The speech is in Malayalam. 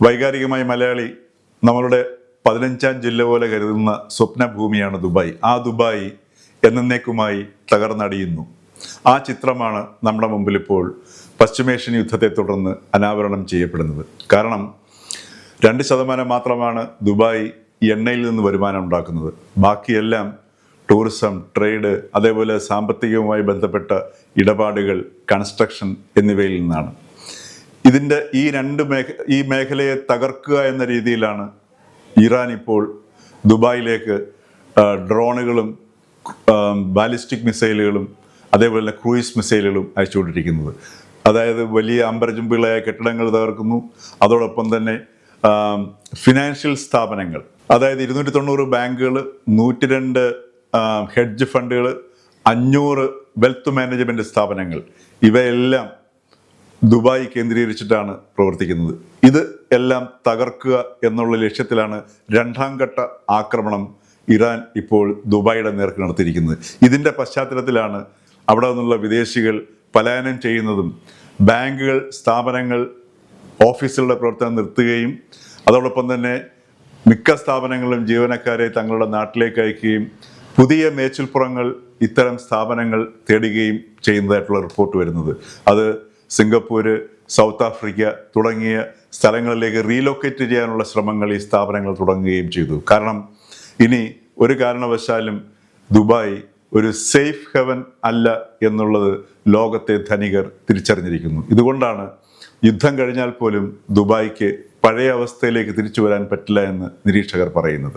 വൈകാരികമായി മലയാളി നമ്മളുടെ 15ാം ജില്ല പോലെ കരുതുന്ന സ്വപ്നഭൂമിയാണ് ദുബായ്. ആ ദുബായ് എന്നേക്കുമായി തകർന്നടിയുന്നു. ആ ചിത്രമാണ് നമ്മുടെ മുമ്പിൽ ഇപ്പോൾ പശ്ചിമേഷ്യൻ യുദ്ധത്തെ തുടർന്ന് അനാവരണം ചെയ്യപ്പെടുന്നത്. കാരണം 2% മാത്രമാണ് ദുബായ് എണ്ണയിൽ നിന്ന് വരുമാനം ഉണ്ടാക്കുന്നത്. ബാക്കിയെല്ലാം ടൂറിസം, ട്രേഡ്, അതേപോലെ സാമ്പത്തികവുമായി ബന്ധപ്പെട്ട ഇടപാടുകൾ, കൺസ്ട്രക്ഷൻ എന്നിവയിൽ നിന്നാണ്. ഇതിൻ്റെ ഈ മേഖലയെ തകർക്കുക എന്ന രീതിയിലാണ് ഇറാൻ ഇപ്പോൾ ദുബായിലേക്ക് ഡ്രോണുകളും ബാലിസ്റ്റിക് മിസൈലുകളും അതേപോലെ ക്രൂയിസ് മിസൈലുകളും അയച്ചുകൊണ്ടിരിക്കുന്നത്. അതായത് വലിയ അമ്പരചുംബികളായ കെട്ടിടങ്ങൾ തകർക്കുന്നു. അതോടൊപ്പം തന്നെ ഫിനാൻഷ്യൽ സ്ഥാപനങ്ങൾ, അതായത് 290 ബാങ്കുകൾ, 102 ഹെഡ്ജ് ഫണ്ടുകൾ, 500 വെൽത്ത് മാനേജ്മെൻറ്റ് സ്ഥാപനങ്ങൾ, ഇവയെല്ലാം ദുബായ് കേന്ദ്രീകരിച്ചിട്ടാണ് പ്രവർത്തിക്കുന്നത്. ഇത് എല്ലാം തകർക്കുക എന്നുള്ള ലക്ഷ്യത്തിലാണ് 2ാം ഘട്ട ആക്രമണം ഇറാൻ ഇപ്പോൾ ദുബായിയുടെ നേർക്ക് നടത്തിയിരിക്കുന്നത്. ഇതിൻ്റെ പശ്ചാത്തലത്തിലാണ് അവിടെ നിന്നുള്ള വിദേശികൾ പലായനം ചെയ്യുന്നതും ബാങ്കുകൾ, സ്ഥാപനങ്ങൾ, ഓഫീസുകളുടെ പ്രവർത്തനം നിർത്തുകയും അതോടൊപ്പം തന്നെ മിക്ക സ്ഥാപനങ്ങളും ജീവനക്കാരെ തങ്ങളുടെ നാട്ടിലേക്ക് അയക്കുകയും പുതിയ മേച്ചിൽപ്പുറങ്ങൾ ഇത്തരം സ്ഥാപനങ്ങൾ തേടുകയും ചെയ്യുന്നതായിട്ടുള്ള റിപ്പോർട്ട് വരുന്നത്. അത് സിംഗപ്പൂർ, സൗത്ത് ആഫ്രിക്ക തുടങ്ങിയ സ്ഥലങ്ങളിലേക്ക് റീലൊക്കേറ്റ് ചെയ്യാനുള്ള ശ്രമങ്ങൾ ഈ സ്ഥാപനങ്ങൾ തുടങ്ങുകയും ചെയ്തു. കാരണം ഇനി ഒരു കാരണവശാലും ദുബായ് ഒരു സേഫ് ഹെവൻ അല്ല എന്നുള്ളത് ലോകത്തെ ധനികർ തിരിച്ചറിഞ്ഞിരിക്കുന്നു. ഇതുകൊണ്ടാണ് യുദ്ധം കഴിഞ്ഞാൽ പോലും ദുബായ്ക്ക് പഴയ അവസ്ഥയിലേക്ക് തിരിച്ചു വരാൻ പറ്റില്ല എന്ന് നിരീക്ഷകർ പറയുന്നത്.